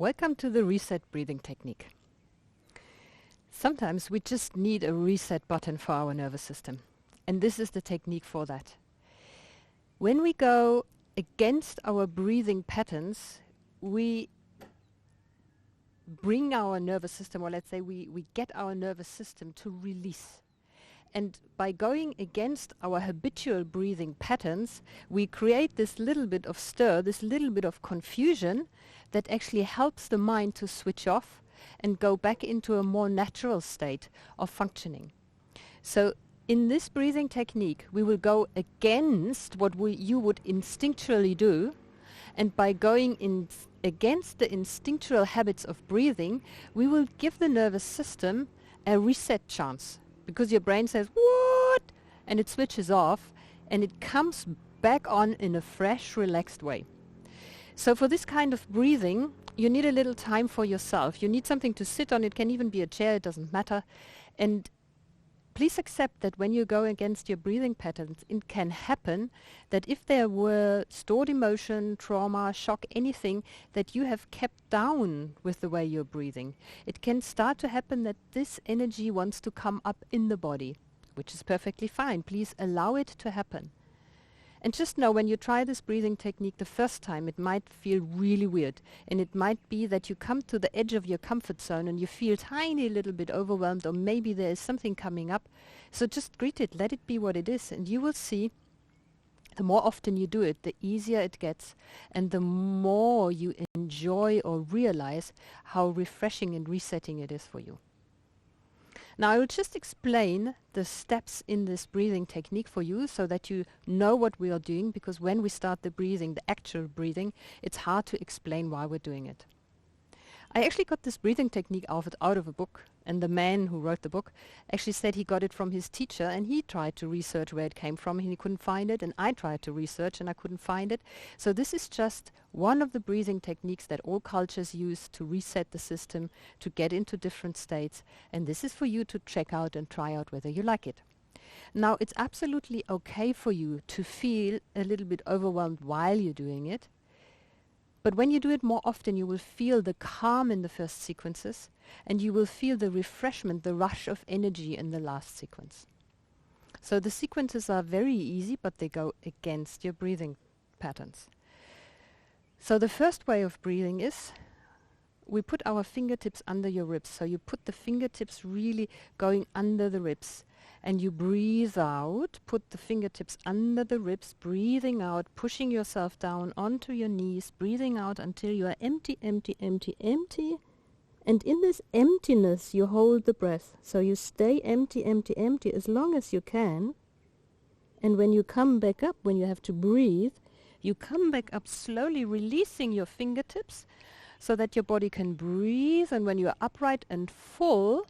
Welcome to the reset breathing technique. Sometimes we just need a reset button for our nervous system, and this is the technique for that. When we go against our breathing patterns, we bring our nervous system, or let's say we get our nervous system to release. And by going against our habitual breathing patterns, we create this little bit of stir, this little bit of confusion that actually helps the mind to switch off and go back into a more natural state of functioning. So in this breathing technique, we will go against what you would instinctually do, and by going against the instinctual habits of breathing, we will give the nervous system a reset chance. Because your brain says, what? And it switches off and it comes back on in a fresh, relaxed way. So for this kind of breathing, you need a little time for yourself. You need something to sit on. It can even be a chair. It doesn't matter. And please accept that when you go against your breathing patterns, it can happen that if there were stored emotion, trauma, shock, anything that you have kept down with the way you're breathing, it can start to happen that this energy wants to come up in the body, which is perfectly fine. Please allow it to happen. And just know when you try this breathing technique the first time, it might feel really weird. And it might be that you come to the edge of your comfort zone and you feel tiny little bit overwhelmed, or maybe there is something coming up. So just greet it, let it be what it is, and you will see the more often you do it, the easier it gets, and the more you enjoy or realize how refreshing and resetting it is for you. Now I will just explain the steps in this breathing technique for you so that you know what we are doing, because when we start the breathing, the actual breathing, it's hard to explain why we're doing it. I actually got this breathing technique out of a book, and the man who wrote the book actually said he got it from his teacher, and he tried to research where it came from and he couldn't find it, and I tried to research and I couldn't find it. So this is just one of the breathing techniques that all cultures use to reset the system, to get into different states, and this is for you to check out and try out whether you like it. Now it's absolutely okay for you to feel a little bit overwhelmed while you're doing it. But when you do it more often, you will feel the calm in the first sequences, and you will feel the refreshment, the rush of energy in the last sequence. So the sequences are very easy, but they go against your breathing patterns. So the first way of breathing is we put our fingertips under your ribs. So you put the fingertips really going under the ribs. And you breathe out, put the fingertips under the ribs, breathing out, pushing yourself down onto your knees, breathing out until you are empty, empty, empty, empty. And in this emptiness, you hold the breath. So you stay empty, empty, empty as long as you can. And when you come back up, when you have to breathe, you come back up slowly, releasing your fingertips so that your body can breathe. And when you are upright and full,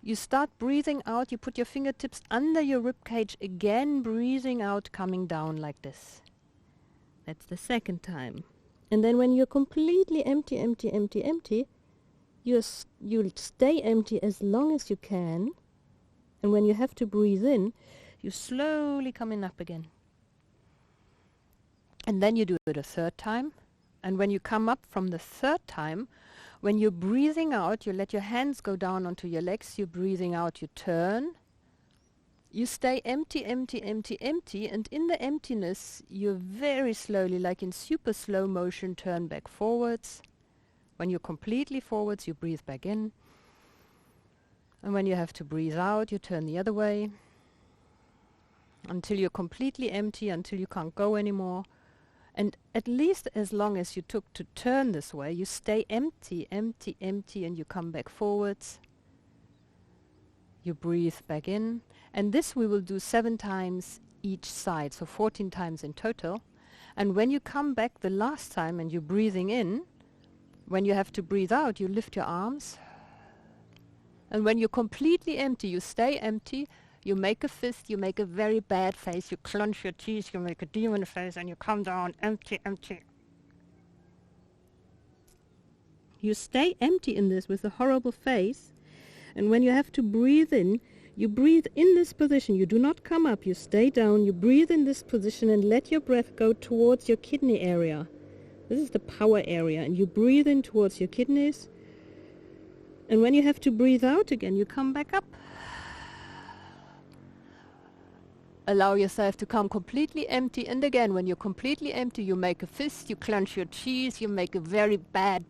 you start breathing out, you put your fingertips under your rib cage again, breathing out, coming down like this. That's the second time. And then when you're completely empty, empty, empty, empty, you'll stay empty as long as you can. And when you have to breathe in, you slowly coming up again. And then you do it a third time. And when you come up from the third time, when you're breathing out, you let your hands go down onto your legs. You're breathing out, you turn. You stay empty, empty, empty, empty. And in the emptiness, you very slowly, like in super slow motion, turn back forwards. When you're completely forwards, you breathe back in. And when you have to breathe out, you turn the other way. Until you're completely empty, until you can't go anymore. And at least as long as you took to turn this way, you stay empty, empty, empty, and you come back forwards. You breathe back in. And this we will do 7 times each side, so 14 times in total. And when you come back the last time and you're breathing in, when you have to breathe out, you lift your arms. And when you're completely empty, you stay empty. You make a fist, you make a very bad face, you clench your teeth, you make a demon face, and you come down empty, empty. You stay empty in this with a horrible face, and when you have to breathe in, you breathe in this position. You do not come up, you stay down, you breathe in this position and let your breath go towards your kidney area. This is the power area, and you breathe in towards your kidneys. And when you have to breathe out again, you come back up. Allow yourself to come completely empty. And again, when you're completely empty, you make a fist, you clench your teeth, you make a very bad,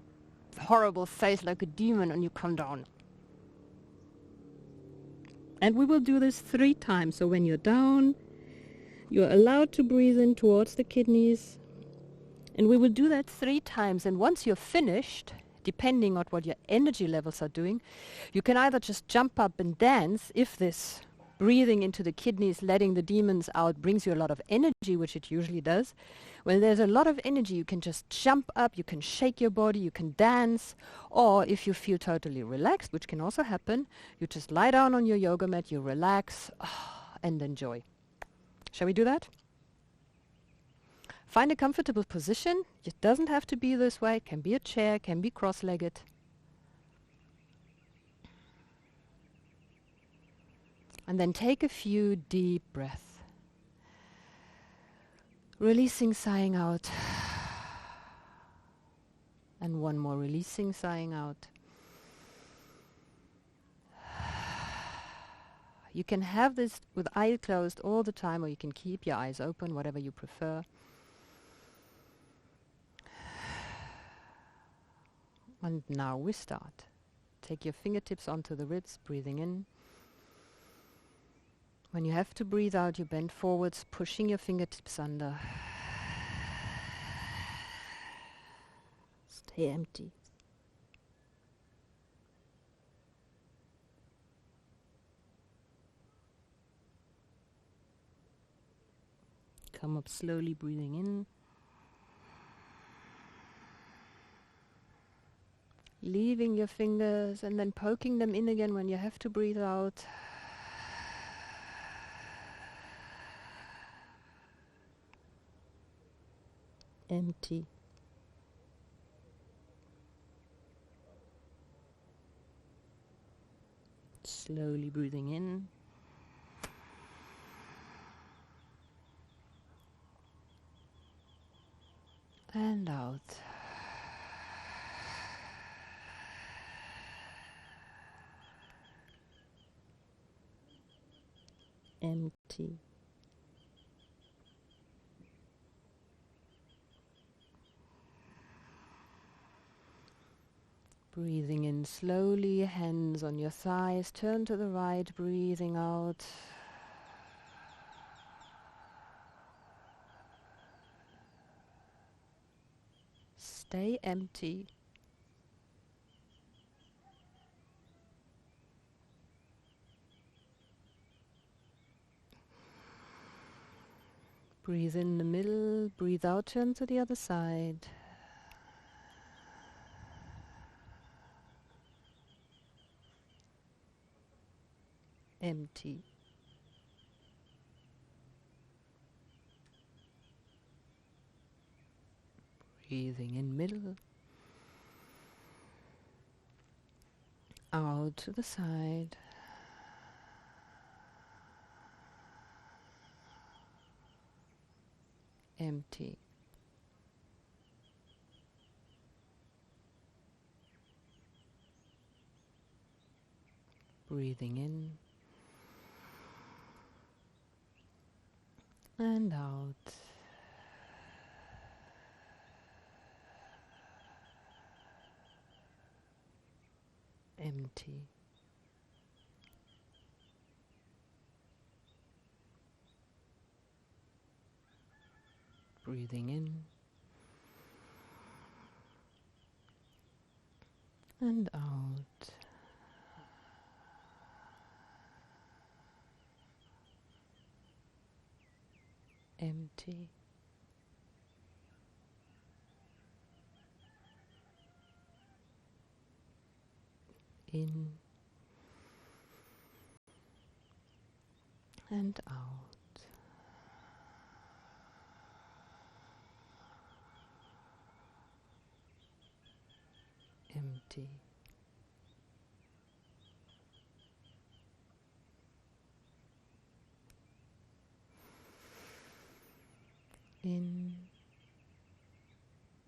horrible face like a demon, and you come down. And we will do this 3 times. So when you're down, you're allowed to breathe in towards the kidneys. And we will do that 3 times. And once you're finished, depending on what your energy levels are doing, you can either just jump up and dance if this breathing into the kidneys, letting the demons out, brings you a lot of energy, which it usually does. When there's a lot of energy, you can just jump up, you can shake your body, you can dance. Or if you feel totally relaxed, which can also happen, you just lie down on your yoga mat, you relax, and enjoy. Shall we do that? Find a comfortable position. It doesn't have to be this way. It can be a chair, can be cross-legged. And then take a few deep breaths. Releasing, sighing out. And one more, releasing, sighing out. You can have this with eyes closed all the time, or you can keep your eyes open, whatever you prefer. And now we start. Take your fingertips onto the ribs, breathing in. When you have to breathe out, you bend forwards, pushing your fingertips under. Stay empty. Come up slowly, breathing in. Leaving your fingers and then poking them in again when you have to breathe out. Empty. Slowly breathing in. And out. Empty. Breathing in slowly, hands on your thighs, turn to the right, breathing out. Stay empty. Breathe in the middle, breathe out, turn to the other side. Empty. Breathing in middle. Out to the side. Empty. Breathing in. And out. Empty. Breathing in. And out. Empty. In and out. Empty. In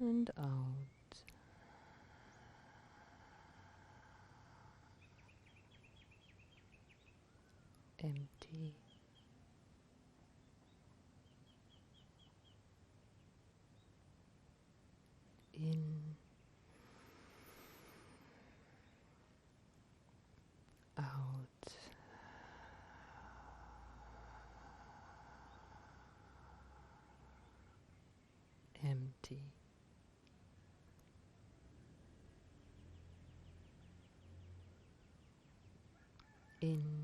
and out. Empty. In. Out. Empty. In.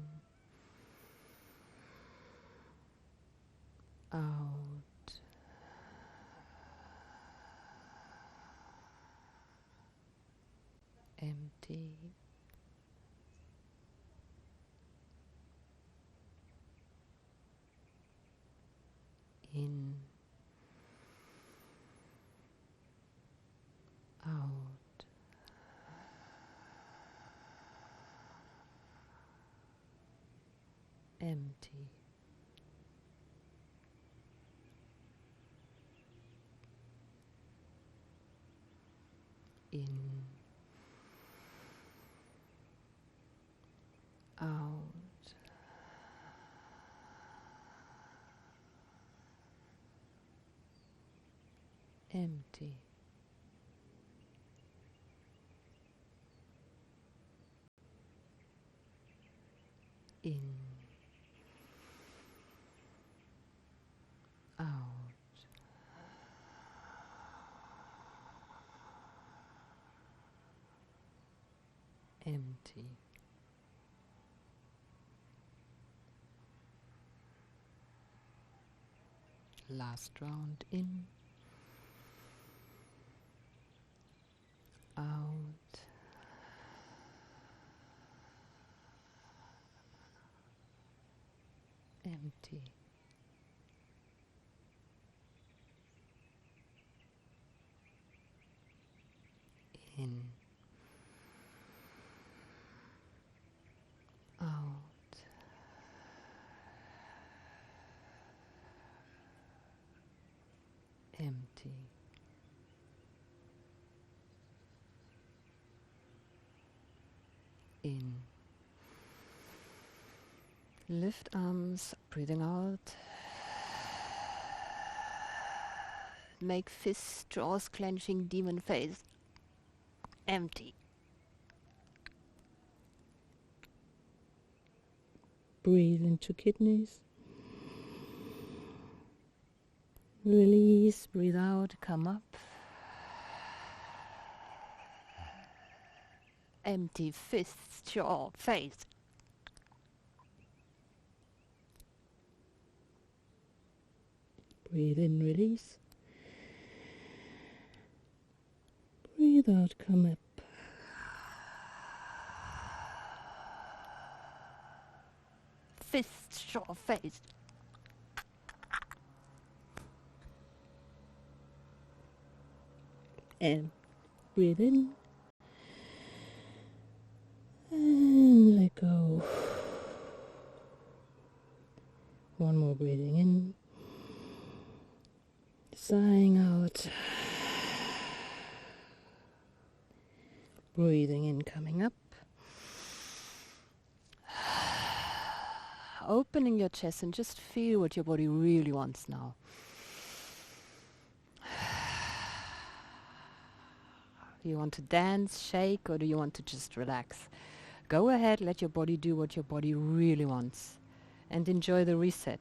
Out. Empty. In. Out. Empty. In. Out. Empty. In. Out. Empty. Last round. In. Out. Empty. In. Out. Empty. In. Lift arms, breathing out. Make fists, jaws clenching, demon face. Empty. Breathe into kidneys. Release, Breathe out, come up. Empty fists, jaw, face. breathe in, release. Breathe out, come up. Fists, jaw, face. And breathe in. And let go. One more breathing in. Sighing out. Breathing in, coming up. Opening your chest and just feel what your body really wants now. Do you want to dance, shake, or do you want to just relax? Go ahead, let your body do what your body really wants, and enjoy the reset.